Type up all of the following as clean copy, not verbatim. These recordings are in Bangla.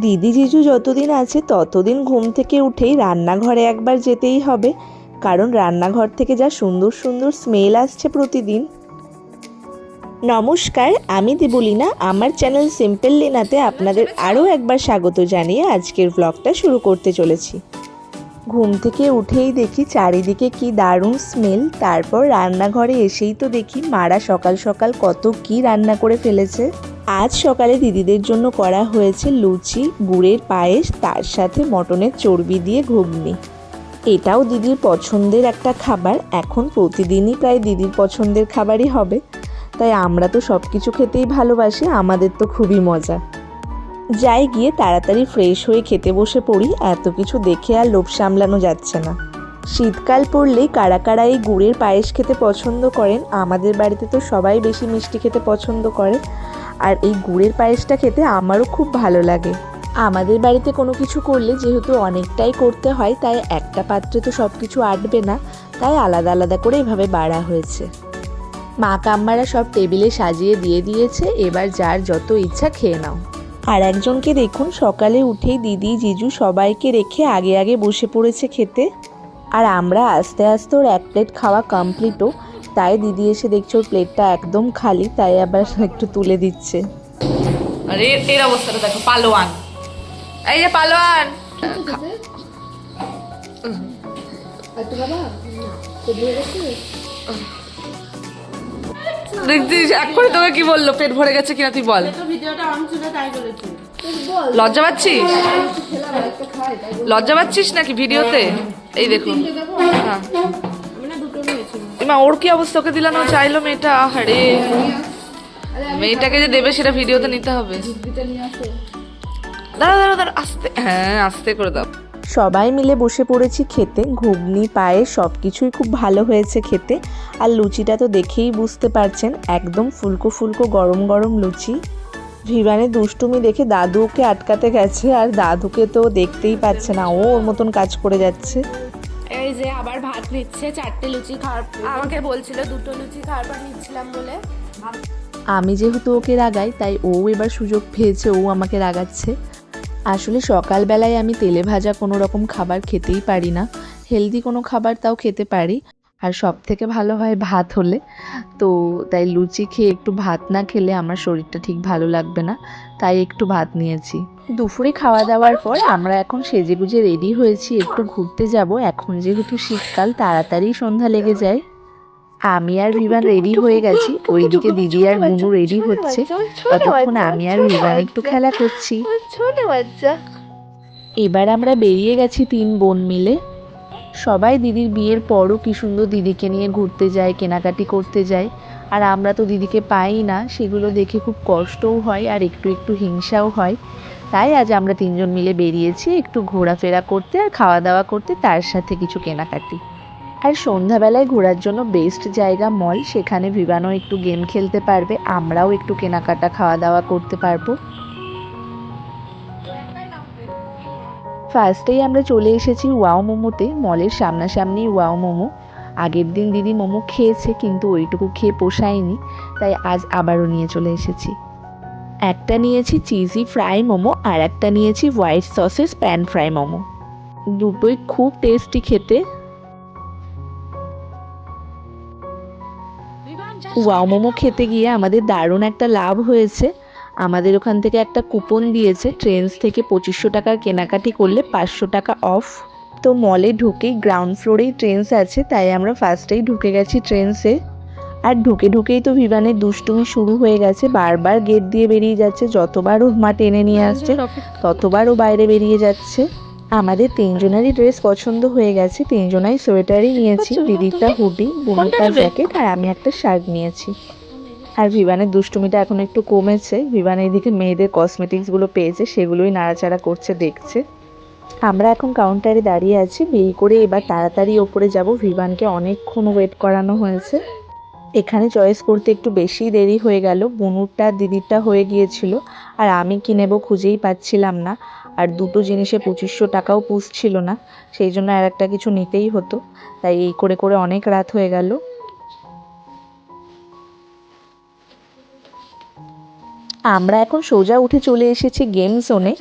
দিদি জিজু যতদিন আছে ততদিন ঘুম থেকে উঠেই রান্নাঘরে একবার যেতেই হবে, কারণ রান্নাঘর থেকে যা সুন্দর সুন্দর স্মেল আসছে প্রতিদিন। নমস্কার, আমি দেবলীনা। আমার চ্যানেল সিম্পল লীনাতে আপনাদের আরও একবার স্বাগত জানিয়ে আজকের ব্লগটা শুরু করতে চলেছি। ঘুম থেকে উঠেই দেখি চারিদিকে কি দারুণ স্মেল। তারপর রান্নাঘরে এসেই তো দেখি মারা সকাল সকাল কত কি রান্না করে ফেলেছে। আজ সকালে দিদিদের জন্য করা হয়েছে লুচি, গুড়ের পায়েস, তার সাথে মটনের চর্বি দিয়ে ঘুগনি। এটাও দিদির পছন্দের একটা খাবার। এখন প্রতিদিনই প্রায় দিদির পছন্দের খাবারই হবে, তাই আমরা তো সব কিছু খেতেই ভালোবাসি, আমাদের তো খুবই মজা। যাই গিয়ে তাড়াতাড়ি ফ্রেশ হয়ে খেতে বসে পড়ি, এত কিছু দেখে আর লোভ সামলানো যাচ্ছে না। শীতকাল পড়লেই কারা কারা এই গুড়ের পায়েস খেতে পছন্দ করেন? আমাদের বাড়িতে তো সবাই বেশি মিষ্টি খেতে পছন্দ করে, আর এই গুড়ের পায়েসটা খেতে আমারও খুব ভালো লাগে। আমাদের বাড়িতে কোনো কিছু করলে যেহেতু অনেকটাই করতে হয়, তাই একটা পাত্রে তো সব কিছু আটবে না, তাই আলাদা আলাদা করে এভাবে বাড়া হয়েছে। মা কাম্মারা সব টেবিলে সাজিয়ে দিয়ে দিয়েছে, এবার যার যত ইচ্ছা খেয়ে নাও। আর একজনকে দেখুন, সকালে উঠেই দিদি জিজু সবাইকে রেখে আগে আগে বসে পড়েছে খেতে। আর আমরা আস্তে আস্তে ওর এক প্লেট খাওয়া কমপ্লিটও, তাই দিদি এসে দেখছে ওর প্লেটটা একদম খালি, তাই আবার একটু তুলে দিচ্ছে। আরে এর অবস্থাটা দেখো, পালোয়ান, এই যে পালোয়ান। দেখছিস এক্ষুনি তোকে কি বললো, পেট ভরে গেছে কিনা তুই বল। লজ্জা পাচ্ছিস? লজ্জা পাচ্ছিস নাকি ভিডিওতে? এই দেখুন, মা ওর কি অবস্থা, ওকে দিলাম, ও চাইলো মেয়েটা। আহারে, মেয়েটাকে যে দেবে সেটা ভিডিওতে নিতে হবে। দাঁড়া দাঁড়া দাঁড়া, আস্তে, হ্যাঁ আস্তে করে দাও। সবাই মিলে বসে পড়েছি খেতে। ঘুগনি, পায়েস সব কিছুই খুব ভালো হয়েছে খেতে। আর লুচিটা তো দেখেই বুঝতে পারছেন, একদম ফুলকো ফুলকো গরম গরম লুচি। ভিভানের দুষ্টুমি দেখে দাদু ওকে আটকাতে গেছে, আর দাদুকে তো দেখতেই পাচ্ছে না, ও ওর মতন কাজ করে যাচ্ছে। এই যে আবার ভাত নিচ্ছে, 4টে লুচি খাওয়ার, আমাকে বলছিল 2টো লুচি খাওয়ার পর নিচ্ছিলাম বলে। আমি যেহেতু ওকে রাগাই, তাই ও এবার সুযোগ পেয়েছে, ও আমাকে রাগাচ্ছে। আসলে সকালবেলায় আমি তেলে ভাজা কোনো রকম খাবার খেতেই পারি না। হেলদি কোনো খাবার তাও খেতে পারি, আর সব থেকে ভালো হয় ভাত হলে। তো তাই লুচি খেয়ে একটু ভাত না খেলে আমার শরীরটা ঠিক ভালো লাগবে না, তাই একটু ভাত নিয়েছি। দুপুরে খাওয়া দাওয়ার পর আমরা এখন সেজেগুজে রেডি হয়েছি, একটু ঘুরতে যাব। এখন যেহেতু শীতকাল, তাড়াতাড়ি সন্ধ্যা লেগে যায়। আমি আর ভিভান রেডি হয়ে গেছি, ওইদিকে দিদি আর গুনু রেডি হচ্ছে, ততক্ষণ আমি আর ভিভান একটু খেলা করছি। এবার আমরা বেরিয়ে গেছি 3 বোন মিলে। সবাই দিদির বিয়ের পরও কি সুন্দর দিদিকে নিয়ে ঘুরতে যায়, কেনাকাটি করতে যায়, আর আমরা তো দিদিকে পাই না। সেগুলো দেখে খুব কষ্টও হয় আর একটু একটু হিংসাও হয়। তাই আজ আমরা 3 জন মিলে বেরিয়েছি একটু ঘোরাফেরা করতে আর খাওয়া দাওয়া করতে, তার সাথে কিছু কেনাকাটি। আর সন্ধ্যাবেলায় ঘোরার জন্য বেস্ট জায়গা মল, সেখানে ভিভানও একটু গেম খেলতে পারবে, আমরাও একটু কেনাকাটা খাওয়া দাওয়া করতে পারবো। ফার্স্টেই আমরা চলে এসেছি ওয়াও মোমোতে, মলের সামনাসামনি ওয়াও মোমো। আগের দিন দিদি মোমো খেয়েছে, কিন্তু ওইটুকু খেয়ে পোষায়নি, তাই আজ আবারও নিয়ে চলে এসেছি। একটা নিয়েছি চিজি ফ্রাই মোমো, আর একটা নিয়েছি white sausages pan fry momo. দুটোই খুব টেস্টি খেতে। ওয়াও মোমো খেতে গিয়ে আমাদের দারুণ একটা লাভ হয়েছে। আমাদের ওখান থেকে একটা কুপন দিয়েছে, ট্রেন্ডস থেকে 2500 টাকার কেনাকাটি করলে 500 টাকা অফ। তো মলে ঢুকেই গ্রাউন্ড ফ্লোরেই ট্রেন্ডস আছে, তাই আমরা ফার্স্টেই ঢুকে গেছি ট্রেন্ডসে। আর ঢুকেই তো ভিভানের দুষ্টুমি শুরু হয়ে গেছে, বারবার গেট দিয়ে বেরিয়ে যাচ্ছে। যতবার ও মা টেনে নিয়ে আসছে, ততবার ও বাইরে বেরিয়ে যাচ্ছে। আমাদের 3 জনেরই ড্রেস পছন্দ হয়ে গেছে, 3 জনাই সোয়েটারই নিয়েছি। দিদিরটা হুডি, বোনটা জ্যাকেট, আর আমি একটা শার্ট নিয়েছি। আর ভিভানের দুষ্টুমিটা এখন একটু কমেছে। ভিভান এইদিকে মেয়েদের কসমেটিক্সগুলো পেয়েছে, সেগুলোই নাড়াচাড়া করছে, দেখছে। আমরা এখন কাউন্টারে দাঁড়িয়ে আছি, বিল করে এবার তাড়াতাড়ি ওপরে যাব। ভিভানকে অনেকক্ষণ ওয়েট করানো হয়েছে। এখানে চয়েস করতে একটু বেশি দেরি হয়ে গেল, বুনুরটা দিদিরটা হয়ে গিয়েছিল, আর আমি কি নেব খুঁজেই পাচ্ছিলাম না। আর দুটো জিনিসে 2500 টাকাও পুষছিল না, সেই জন্য আর একটা কিছু নিতেই হতো। তাই এই করে করে অনেক রাত হয়ে গেল। আমরা এখন সোজা উঠে চলে এসেছি গেম জোনে।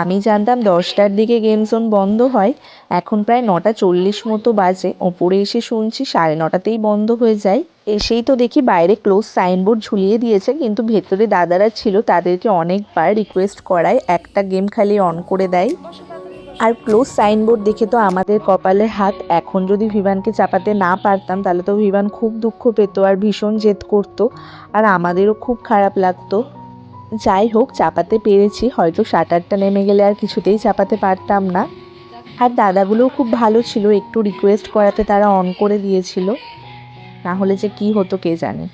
আমি জানতাম 10টার দিকে গেম জোন বন্ধ হয়, এখন প্রায় 9:40 মতো বাজে। ওপরে এসে শুনছি 9:30তেই বন্ধ হয়ে যায়। এসেই তো দেখি বাইরে ক্লোজ সাইনবোর্ড ঝুলিয়ে দিয়েছে, কিন্তু ভেতরে দাদারা ছিল, তাদেরকে অনেকবার রিকোয়েস্ট করায় একটা গেম খালি অন করে দেয়। আর ক্লোজ সাইনবোর্ড দেখে তো আমাদের কপালে হাত। এখন যদি ভিভানকে চাপাতে না পারতাম তাহলে তো ভিভান খুব দুঃখ পেত আর ভীষণ জেদ করতো, আর আমাদেরও খুব খারাপ লাগতো। যাই হোক, চাপাতে পেরেছি। হয়তো শাটারটা নেমে গেলে আর কিছুতেই চাপাতে পারতাম না। আর দাদাগুলোও খুব ভালো ছিল, একটু রিকোয়েস্ট করাতে তারা অন করে দিয়েছিল, না হলে যে কি হতো কে জানে।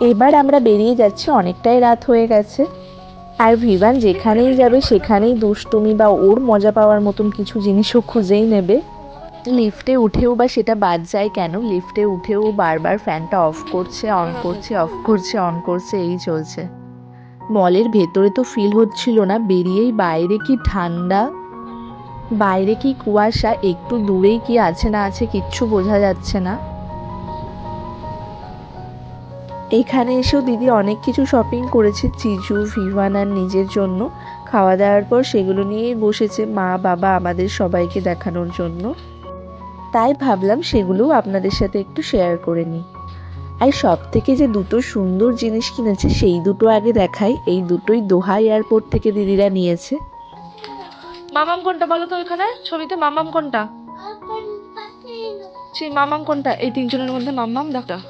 এবার আমরা বেরিয়ে যাচ্ছি, অনেকটাই রাত হয়ে গেছে। আর ভিভান যেখানেই যাবে সেখানেই দুষ্টুমি বা ওর মজা পাওয়ার মতন কিছু জিনিসও খুঁজেই নেবে। লিফটে উঠেও বা সেটা বাদ যায় কেন, লিফটে উঠেও বারবার ফ্যানটা অফ করছে, অন করছে, অফ করছে, অন করছে, এই চলছে। মলের ভেতরে তো ফিল হচ্ছিল না, বেরিয়েই বাইরে কি ঠান্ডা, বাইরে কি কুয়াশা, একটু দূরেই কি আছে না আছে কিচ্ছু বোঝা যাচ্ছে না। এখানে এসেও দিদি অনেক কিছু শপিং করেছে, জিজু, ভিভান আর নিজের জন্য। খাওয়া দাওয়ার পর সেগুলো নিয়েই বসেছে মা বাবা আমাদের সবাইকে দেখানোর জন্য। তাই ভাবলাম সেগুলোও আপনাদের সাথে একটু শেয়ার করে নিই। আর সব থেকে যে দুটো সুন্দর জিনিস কিনেছে সেই দুটো আগে দেখাই। এই দুটোই দোহা এয়ারপোর্ট থেকে দিদিরা নিয়েছে। মামাম কোনটা বলো তো? ওইখানে ছবিতে মামাম কোনটা? মামাম কোনটা? এই তিনজনের মধ্যে মামাম দেখাও,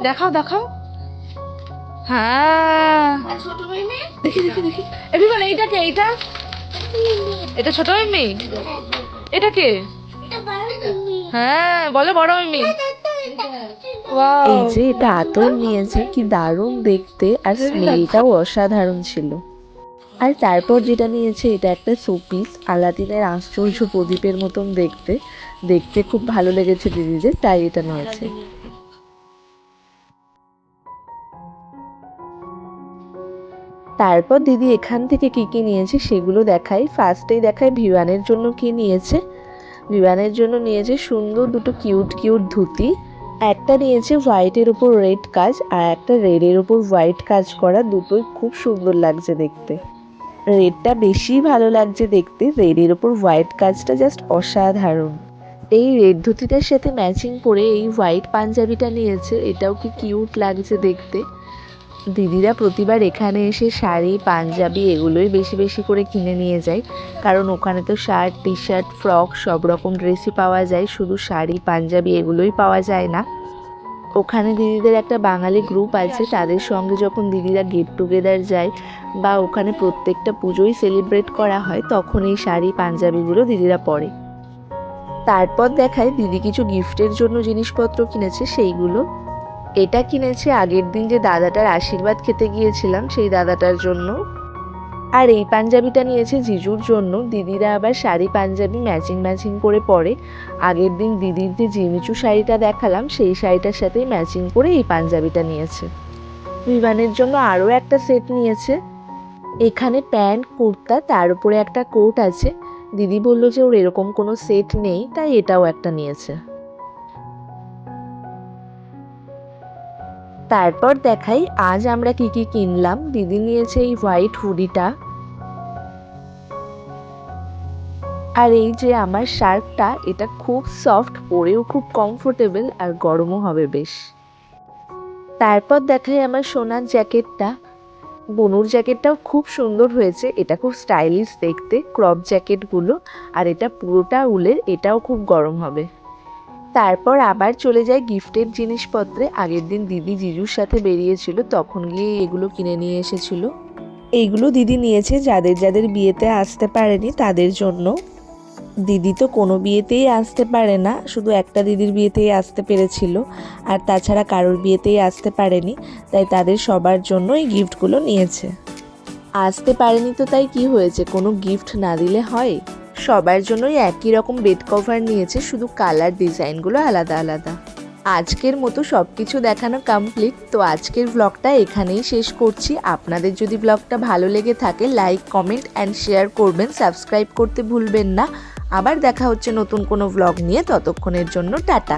দেখাও দেখাও। হ্যাঁ, দেখি দেখি দেখি। এবার এইটা কে? এইটা এটা ছোট মিমি। এটা কে? হ্যাঁ বলো, বড় মিমি। এই যে এটা আতর নিয়েছে, কি দারুণ দেখতে, আর স্মেলটাও অসাধারণ ছিল। আর তারপর যেটা নিয়েছে এটা একটা শোপিস, আলাদিনের আশ্চর্য প্রদীপের মতন দেখতে। দেখতে খুব ভালো লেগেছে দিদিদের, তাই এটা নিয়েছে। তারপর দিদি এখান থেকে কি কি নিয়েছে সেগুলো দেখাই। ফার্স্টেই দেখায় ভিভানের জন্য কি নিয়েছে। ভিভানের জন্য নিয়েছে সুন্দর দুটো কিউট কিউট ধুতি। একটা নিয়েছে হোয়াইটের উপর রেড কাজ, আর একটা রেডের উপর হোয়াইট কাজ করা। দুটোই খুব সুন্দর লাগছে দেখতে। রেডটা বেশি ভালো লাগছে দেখতে, রেডের ওপর হোয়াইট কাজটা জাস্ট অসাধারণ। এই রেড ধুতিটার সাথে ম্যাচিং করে এই হোয়াইট পাঞ্জাবিটা নিয়েছে, এটাও কি কিউট লাগছে দেখতে। দিদিরা প্রতিবার এখানে এসে শাড়ি, পাঞ্জাবি এগুলোই বেশি বেশি করে কিনে নিয়ে যায়, কারণ ওখানে তো শার্ট, টি শার্ট, ফ্রক সব রকম ড্রেসই পাওয়া যায়, শুধু শাড়ি পাঞ্জাবি এগুলোই পাওয়া যায় না। ওখানে দিদিদের একটা বাঙালি গ্রুপ আছে, তাদের সঙ্গে যখন দিদিরা গেট টুগেদার যায় বা ওখানে প্রত্যেকটা পুজোই সেলিব্রেট করা হয়, তখন এই শাড়ি পাঞ্জাবিগুলো দিদিরা পরে। তারপর দেখায় দিদি কিছু গিফটের জন্য জিনিসপত্র কিনেছে সেইগুলো। এটা কিনেছে আগের দিন যে দাদাটার আশীর্বাদ খেতে গিয়েছিলাম সেই দাদাটার জন্য। আর এই পাঞ্জাবিটা নিয়েছে জিজুর জন্য। দিদিরা আবার শাড়ি পাঞ্জাবি ম্যাচিং ম্যাচিং করে পরে। আগের দিন দিদির যে জিমিচু শাড়িটা দেখালাম সেই শাড়িটার সাথেই ম্যাচিং করে এই পাঞ্জাবিটা নিয়েছে। ভিভানের জন্য আরও একটা সেট নিয়েছে। এখানে প্যান্ট, কুর্তা, তার উপরে একটা কোট আছে। দিদি বলল যে ওর এরকম কোনো সেট নেই, তাই এটাও একটা নিয়েছে। তারপর দেখাই আজ আমরা কি কি কিনলাম। দিদি নিয়েছে এই হোয়াইট হুডিটা, আর এই যে আমার শার্টটা, এটা খুব সফট, পরেও খুব কমফোর্টেবল আর গরমও হবে বেশ। তারপর দেখাই আমার সোনার জ্যাকেটটা। বনুর জ্যাকেটটাও খুব সুন্দর হয়েছে, এটা খুব স্টাইলিশ দেখতে, ক্রপ জ্যাকেটগুলো। আর এটা পুরোটা উলের, এটাও খুব গরম হবে। তারপর আবার চলে যায় গিফটের জিনিসপত্রে। আগের দিন দিদি জিজুর সাথে বেরিয়েছিল, তখন গিয়ে এগুলো কিনে নিয়ে এসেছিল। এইগুলো দিদি নিয়েছে যাদের যাদের বিয়েতে আসতে পারেনি তাদের জন্য। দিদি তো কোনো বিয়েতেই আসতে পারে না, শুধু একটা দিদির বিয়েতেই আসতে পেরেছিল, আর তাছাড়া কারোর বিয়েতেই আসতে পারেনি, তাই তাদের সবার জন্য এই গিফটগুলো নিয়েছে। আসতে পারেনি তো তাই কি হয়েছে, কোনো গিফট না দিলে হয়? সবার জন্যই একই রকম বেড কভার নিয়েছে, শুধু কালার ডিজাইনগুলো আলাদা আলাদা। আজকের মতো সব কিছু দেখানো কমপ্লিট। তো আজকের ব্লগটা এখানেই শেষ করছি। আপনাদের যদি ব্লগটা ভালো লেগে থাকে লাইক, কমেন্ট অ্যান্ড শেয়ার করবেন, সাবস্ক্রাইব করতে ভুলবেন না। আবার দেখা হচ্ছে নতুন কোনো ব্লগ নিয়ে, ততক্ষণের জন্য টাটা।